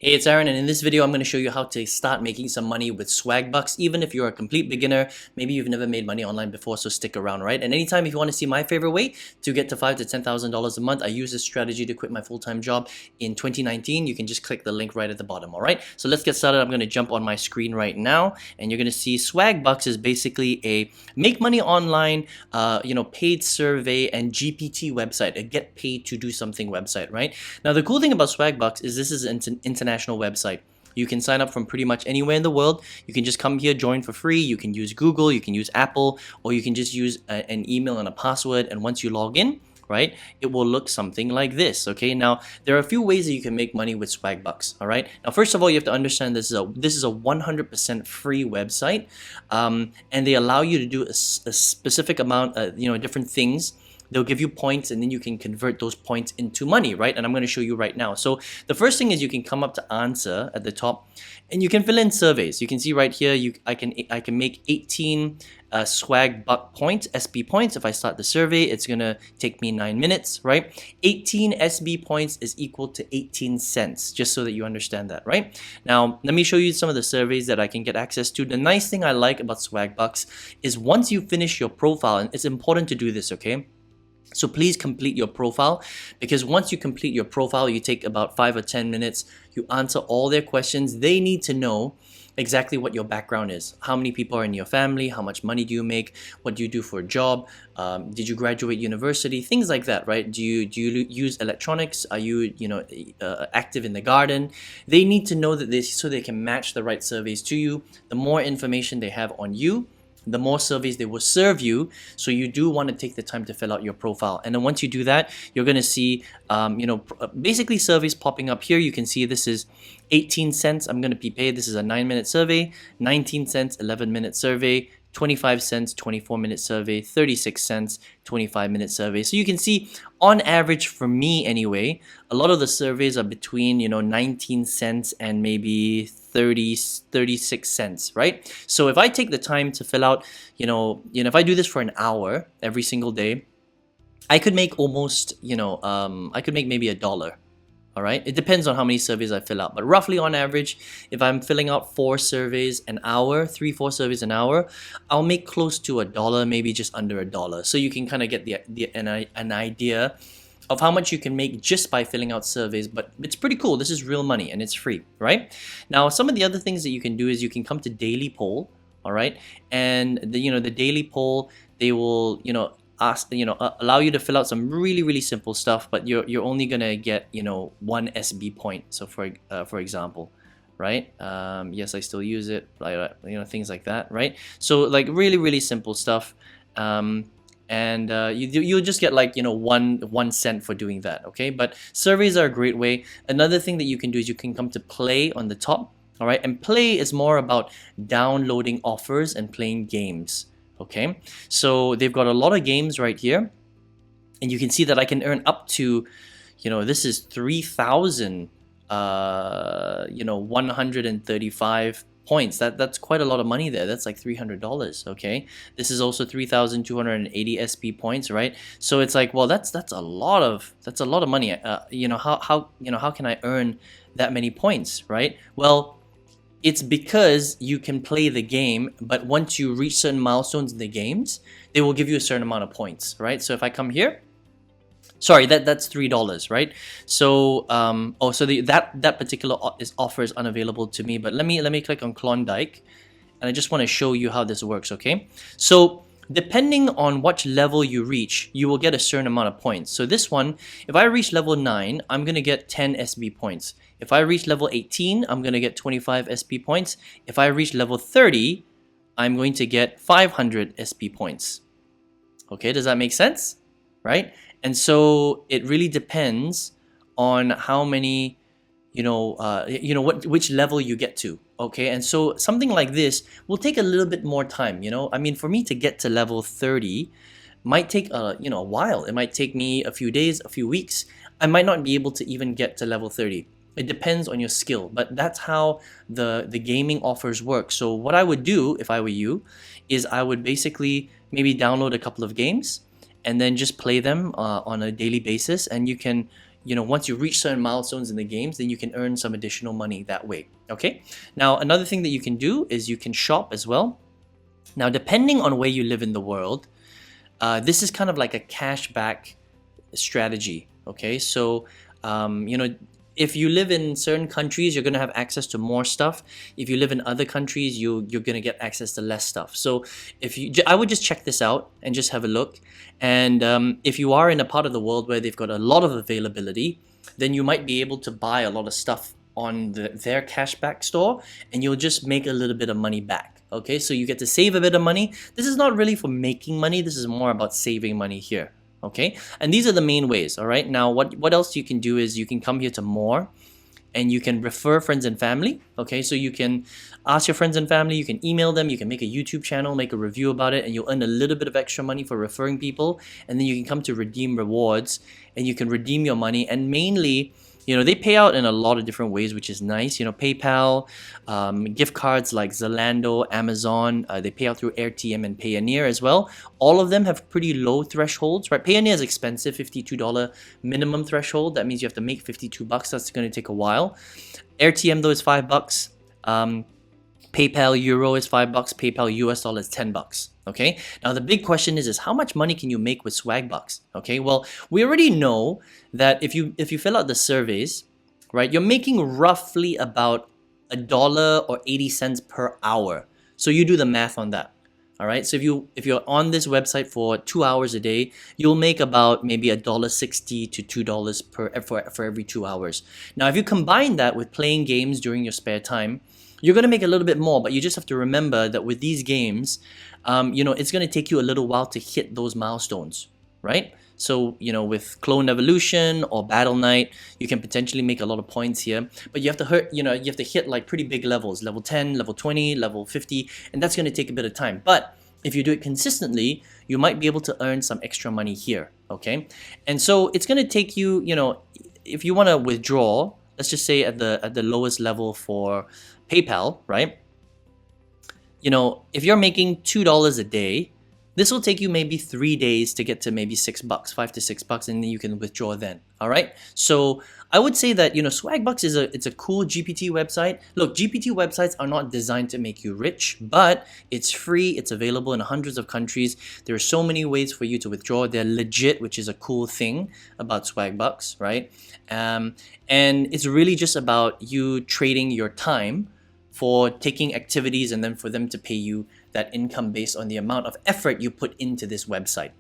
Hey, it's Aaron, and in this video I'm going to show you how to start making some money with Swagbucks. Even if you're a complete beginner, maybe you've never made money online before, so stick around, right? And anytime if you want to see my favorite way to get to $5,000 to $10,000 a month, I use this strategy to quit my full-time job in 2019. You can just click the link right at the bottom, all right? So let's get started. I'm going to jump on my screen right now, and you're going to see Swagbucks is basically a make money online, paid survey and GPT website, a get paid to do something website, right? Now the cool thing about Swagbucks is this is an international website. You can sign up from pretty much anywhere in the world. You can just come here, join for free. You can use Google, you can use Apple, or you can just use an email and a password. And once you log in, right, it will look something like this. Okay, now there are a few ways that you can make money with Swagbucks. All right, now first of all, you have to understand this is a 100% free website, and they allow you to do a specific amount, different things. They'll give you points, and then you can convert those points into money, right? And I'm going to show you right now. So the first thing is you can come up to answer at the top, and you can fill in surveys. You can see right here, I can make 18 Swagbuck points, SB points. If I start the survey, it's gonna take me 9 minutes, right? 18 SB points is equal to 18 cents, just so that you understand that, right? Now, let me show you some of the surveys that I can get access to. The nice thing I like about Swagbucks is once you finish your profile, and it's important to do this, okay? So please complete your profile, because once you complete your profile, you take about 5 or 10 minutes, you answer all their questions. They need to know exactly what your background is. How many people are in your family? How much money do you make? What do you do for a job? Did you graduate university? Things like that, right? Do you use electronics? Are you active in the garden? They need to know that so they can match the right surveys to you. The more information they have on you, the more surveys they will serve you. So you do want to take the time to fill out your profile. And then once you do that, you're going to see basically surveys popping up here. You can see this is 18 cents. I'm going to be paid. This is a 9-minute survey. 19 cents, 11-minute survey. 25 cents, 24-minute survey. 36 cents, 25-minute survey. So you can see, on average, for me anyway, a lot of the surveys are between 19 cents and maybe 36 cents, right? So if I take the time to fill out, if I do this for an hour every single day, I could make almost, I could make maybe $1. All right, it depends on how many surveys I fill out, but roughly on average, if I'm filling out 4 surveys an hour, 3-4 surveys an hour, I'll make close to $1, maybe just under $1. So you can kind of get an idea of how much you can make just by filling out surveys. But it's pretty cool. This is real money and it's free, right? Now, some of the other things that you can do is you can come to daily poll, all right, and the daily poll, they will allow you to fill out some really simple stuff, but you're only gonna get 1 SB point. So for example, right, yes, I still use it, things like that, right? So like really simple stuff, and you'll just get like 1 cent for doing that, okay? But surveys are a great way. Another thing that you can do is you can come to play on the top, all right, and play is more about downloading offers and playing games. Okay, so they've got a lot of games right here, and you can see that I can earn up to, this is 3,000, 135 points. That's quite a lot of money there. That's like $300. Okay, this is also 3,280 SP points, right? So it's like, well, that's a lot of money. How can I earn that many points, right? Well, it's because you can play the game, but once you reach certain milestones in the games, they will give you a certain amount of points, right? So if I come here, sorry, that's $3, right? So that particular offer is unavailable to me. But let me click on Klondike, and I just want to show you how this works. Okay, so depending on which level you reach, you will get a certain amount of points. So this one, if I reach level 9, I'm gonna get 10 SB points. If I reach level 18, I'm gonna get 25 SP points. If I reach level 30, I'm going to get 500 SP points. Okay, does that make sense? Right? And so it really depends on how many, which level you get to. Okay, and so something like this will take a little bit more time. I mean, for me to get to level 30 might take a while. It might take me a few days, a few weeks. I might not be able to even get to level 30. It depends on your skill, but that's how the gaming offers work. So what I would do if I were you is I would basically maybe download a couple of games and then just play them on a daily basis, and you can once you reach certain milestones in the games, then you can earn some additional money that way. Okay. Now, another thing that you can do is you can shop as well. Now, depending on where you live in the world, this is kind of like a cashback strategy. Okay, so if you live in certain countries, you're going to have access to more stuff. If you live in other countries, you're going to get access to less stuff. So I would just check this out and just have a look. And if you are in a part of the world where they've got a lot of availability, then you might be able to buy a lot of stuff on their cashback store, and you'll just make a little bit of money back. Okay, so you get to save a bit of money. This is not really for making money. This is more about saving money here. Okay, and these are the main ways. All right, now what else you can do is you can come here to more, and you can refer friends and family. Okay, so you can ask your friends and family, you can email them, you can make a YouTube channel, make a review about it, and you'll earn a little bit of extra money for referring people. And then you can come to redeem rewards, and you can redeem your money. And mainly, they pay out in a lot of different ways, which is nice. PayPal, gift cards like Zalando, Amazon, they pay out through AirTM and Payoneer as well. All of them have pretty low thresholds, right? Payoneer is expensive, $52 minimum threshold. That means you have to make $52. That's going to take a while. AirTM though is $5. PayPal Euro is $5. PayPal US dollar is $10. Okay, now the big question is how much money can you make with Swagbucks? Okay, well, we already know that if you fill out the surveys, right, you're making roughly about $1 or 80 cents per hour. So you do the math on that. All right, so if you're on this website for 2 hours a day, you'll make about maybe $1.60 to $2 for every 2 hours. Now, if you combine that with playing games during your spare time, you're going to make a little bit more, but you just have to remember that with these games, it's going to take you a little while to hit those milestones, right? So, with Clone Evolution or Battle Knight, you can potentially make a lot of points here, but you have to hit like pretty big levels, level 10, level 20, level 50, and that's going to take a bit of time. But if you do it consistently, you might be able to earn some extra money here, okay? And so it's going to take you, if you want to withdraw, let's just say at the lowest level for PayPal, right? If you're making $2 a day, this will take you maybe 3 days to get to maybe $6, $5 to $6, and then you can withdraw then. All right. So I would say that Swagbucks it's a cool GPT website. Look, GPT websites are not designed to make you rich, but it's free. It's available in hundreds of countries. There are so many ways for you to withdraw. They're legit, which is a cool thing about Swagbucks, right? And it's really just about you trading your time for taking activities and then for them to pay you that income based on the amount of effort you put into this website.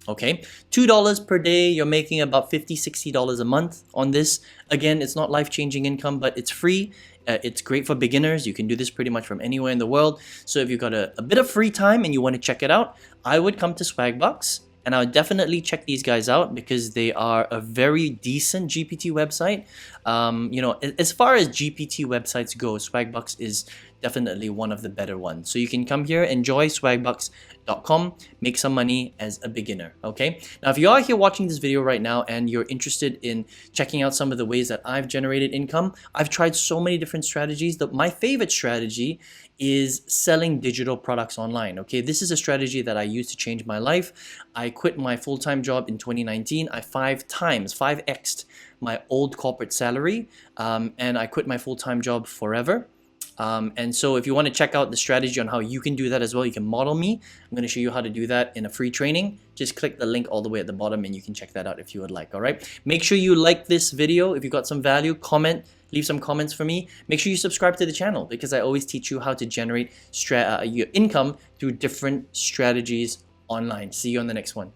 Okay, $2 per day, you're making about $50, $60 a month on this. Again, it's not life-changing income, but it's free. It's great for beginners. You can do this pretty much from anywhere in the world. So if you've got a bit of free time and you want to check it out, I would come to Swagbucks. And I would definitely check these guys out because they are a very decent GPT website. As far as GPT websites go, Swagbucks is definitely one of the better ones. So you can come here, enjoy swagbucks.com, make some money as a beginner, okay? Now, if you are here watching this video right now and you're interested in checking out some of the ways that I've generated income, I've tried so many different strategies. My favorite strategy is selling digital products online, okay? This is a strategy that I used to change my life. I quit my full-time job in 2019. I 5x'd my old corporate salary, and I quit my full-time job forever. And so if you want to check out the strategy on how you can do that as well, you can model me. I'm going to show you how to do that in a free training. Just click the link all the way at the bottom and you can check that out if you would like, all right? Make sure you like this video. If you got some value, comment, leave some comments for me. Make sure you subscribe to the channel because I always teach you how to generate your income through different strategies online. See you on the next one.